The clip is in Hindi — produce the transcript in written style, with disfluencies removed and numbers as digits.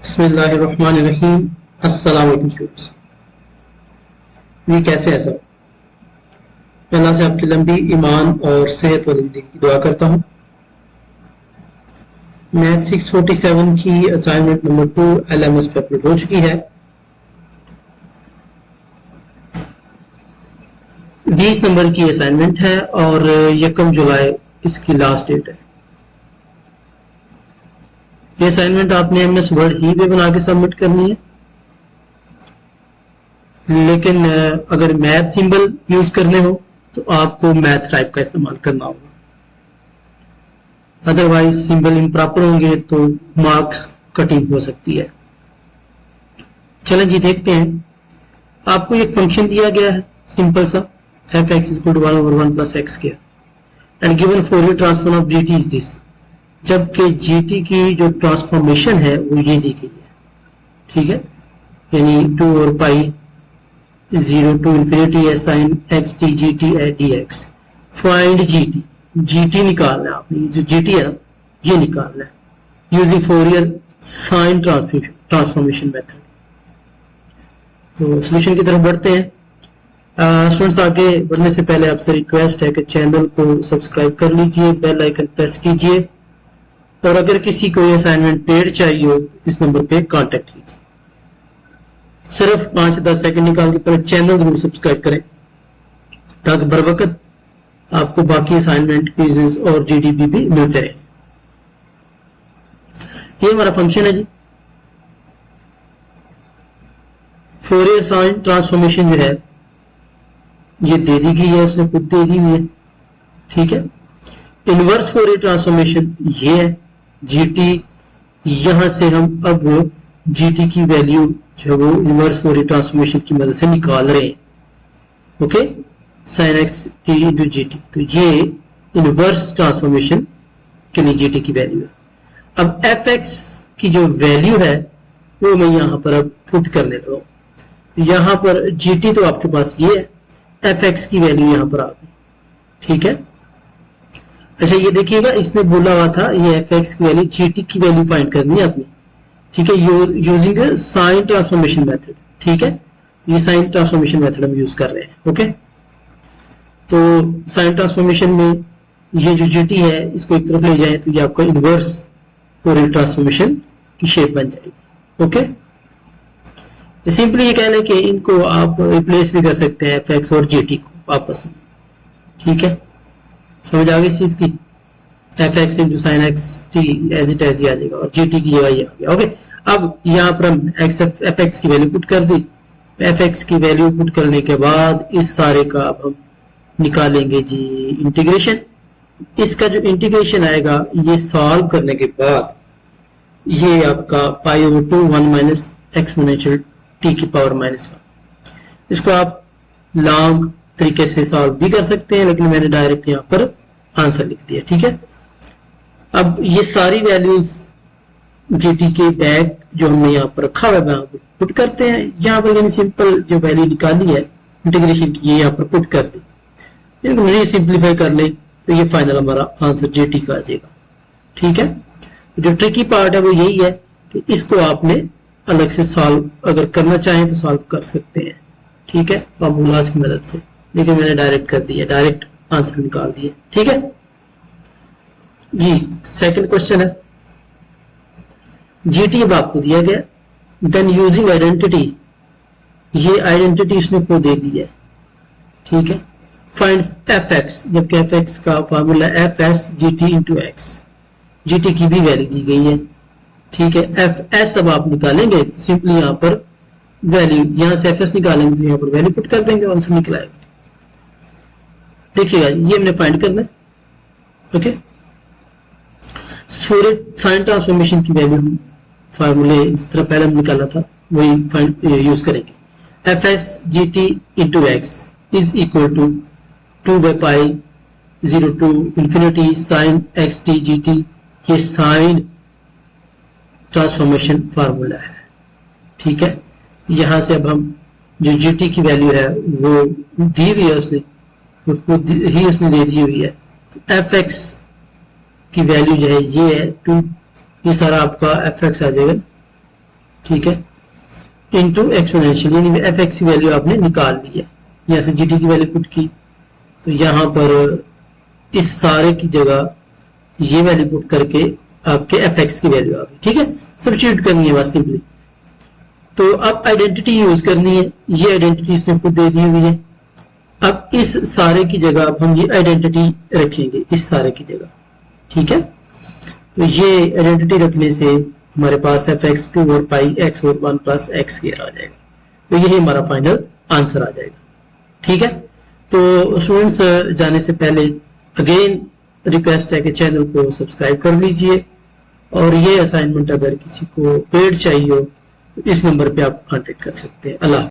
बिस्मिल्लाहिर्रहमानिर्रहीम। अस्सलाम वालेकुम स्टूडेंट्स। जी कैसे हैं सब? मैं अल्लाह से आपकी लंबी ईमान और सेहत वाली जिंदगी की दुआ करता हूँ। मैथ 647 की असाइनमेंट नंबर 2 LMS पे अपलोड हो चुकी है। 20 नंबर की असाइनमेंट है और 1 जुलाई इसकी लास्ट डेट है। ये असाइनमेंट आपने MS वर्ड ही पे बना के सबमिट करनी है, लेकिन अगर मैथ सिंबल यूज करने हो तो आपको मैथ टाइप का इस्तेमाल करना होगा, अदरवाइज सिंबल इम्प्रॉपर होंगे तो मार्क्स कटिंग हो सकती है। चलें जी देखते हैं। आपको एक फंक्शन दिया गया है सिंपल सा, f(x = 1/1 + x square) and given Fourier transform of gt is this, जबकि gt की जो ट्रांसफॉर्मेशन है वो ये दी गई है, ठीक है, यानी 2 और पाई 0 to infinity sin x t gt dx। Find gt, gt निकालना है आपने, जो gt है ना ये निकालना है using Fourier sine transformation method. तो सॉल्यूशन की तरफ बढ़ते हैं। स्टूडेंट्स आगे बढ़ने से पहले आपसे रिक्वेस्ट है कि चैनल को सब्सक्राइब कर लीजिए, बेल आइकन प्रेस कीजिए, और अगर किसी को ये असाइनमेंट पेड चाहिए हो तो इस नंबर पे कांटेक्ट कीजिए। सिर्फ 5-10 सेकंड निकाल के पहले चैनल जरूर सब्सक्राइब करें ताकि बर वक्त आपको बाकी असाइनमेंट, क्विज़ेस और GDP भी मिलते रहे। ये हमारा फंक्शन है जी, फोरियर साइन ट्रांसफॉर्मेशन जो है ये दे दी गई है, उसने खुद दे दी हुई है, ठीक है। इनवर्स फोरियर ट्रांसफॉर्मेशन ये है GT, यहां से हम अब GT की वैल्यू जो है वो इनवर्स फोरियर ट्रांसफॉर्मेशन की मदद से निकाल रहे हैं, okay, sin x t into gt। तो ये इनवर्स ट्रांसफॉर्मेशन के लिए GT की वैल्यू है। अब fx की जो वैल्यू है वो मैं यहां पर अब पुट करने लगा हूं। यहां पर GT तो आपके पास ये है, fx की वैल्यू यहां पर आ गई, ठीक है। अच्छा ये देखिएगा, इसने बोला हुआ था ये fx की वैल्यू, GT की वैल्यू फाइंड करनी है अपनी, ठीक है, यूजिंग साइन ट्रांसफॉर्मेशन मेथड, ठीक है। ये साइन ट्रांसफॉर्मेशन मेथड हम यूज कर रहे हैं, ओके। तो साइन ट्रांसफॉर्मेशन में ये जो GT है इसको एक तरफ ले जाए तो ये आपका इनवर्स फोरियर ट्रांसफॉर्मेशन की शेप बन जाएगी, ओके। सिंपली ये कह लें कि इनको आप रिप्लेस भी कर सकते हैं fx और GT को आपस में, ठीक है। समझ आ गई इस चीज की, fx into sin x t as it as ही आ जाएगा और GT की जगह ये आ गया, ओके। अब यहाँ पर हम fx की वैल्यू पुट कर दी। fx की वैल्यू पुट करने के बाद इस सारे का अब हम निकालेंगे जी इंटीग्रेशन। इसका जो इंटीग्रेशन आएगा ये सॉल्व करने के बाद ये आपका π/2 1 माइनस एक्सपोनेंशियल t की पावर -1। इसको आप लॉन्ग तरीके से सॉल्व भी कर सकते हैं, लेकिन मैंने डायरेक्ट यहाँ पर आंसर लिख दिया, ठीक है। अब ये सारी वैल्यूज GT के बैक जो हमने यहाँ पर रखा हुआ है पुट करते हैं। यहाँ पर मैंने सिंपल जो वैल्यू निकाली है इंटीग्रेशन की ये यहाँ पर पुट कर दी। मुझे सिंप्लीफाई कर ले तो ये फाइनल हमारा आंसर GT का आ जाएगा, ठीक है। तो जो ट्रिकी पार्ट है वो यही है कि इसको आपने अलग से सॉल्व अगर करना चाहें तो सॉल्व कर सकते हैं, ठीक है, फॉर्मूलाज की मदद से। लेकिन मैंने डायरेक्ट कर दिया, डायरेक्ट आंसर निकाल दिए, ठीक है जी। सेकंड क्वेश्चन है, GT अब आपको दिया गया, देन यूजिंग आइडेंटिटी, ये आइडेंटिटी इसने को दे दी है, ठीक है। फाइंड fx, जबकि fx का formula fs gt into x, GT की भी वैल्यू दी गई है, ठीक है। fs अब आप निकालेंगे तो सिंपली यहाँ पर वैल्यू, यहाँ से fs निकालेंगे तो यहाँ पर वैल्यू पुट कर देंगे, आंसर निकलाएगा। देखिएगा ये हमने फाइंड करना है, ओके। फोरियर साइन ट्रांसफॉर्मेशन की वैल्यू हम फार्मूले जिस तरह पहले हम निकाला था वही फाइंड यूज करेंगे। fs gt into x is equal to 2/π 0 to infinity sin x t gt, ये साइन ट्रांसफॉर्मेशन फार्मूला है, ठीक है। यहां से अब हम जो GT की वैल्यू है वो दी हुई है, उसने खुद ही उसने दे दी हुई है। तो fx की वैल्यू जो है ये है 2, ये सारा आपका fx आ जाएगा ठीक है, इंटू एक्सपोनेंशियल, यानी एफ एक्स की वैल्यू आपने निकाल ली है। यहाँ से जी टी की वैल्यू पुट की, तो यहाँ पर इस सारे की जगह ये वैल्यू पुट करके आपके एफ एक्स की वैल्यू आ गई। ठीक है, सब्स्टिट्यूट करनी है बस सिंपली। तो अब आइडेंटिटी यूज करनी है, ये आइडेंटिटी इसने खुद दे दी हुई है। अब इस सारे की जगह अब हम ये आइडेंटिटी रखेंगे इस सारे की जगह। ठीक है, तो ये आइडेंटिटी रखने से हमारे पास एफ एक्स 2 और पाई एक्स और 1 प्लस एक्स स्क्वायर आ जाएगा। तो यही हमारा फाइनल आंसर आ जाएगा। ठीक है, तो स्टूडेंट्स जाने से पहले अगेन रिक्वेस्ट है कि चैनल को सब्सक्राइब कर लीजिए, और ये असाइनमेंट अगर किसी को पेड चाहिए हो तो इस नंबर पे आप कांटेक्ट कर सकते हैं। अल्लाह।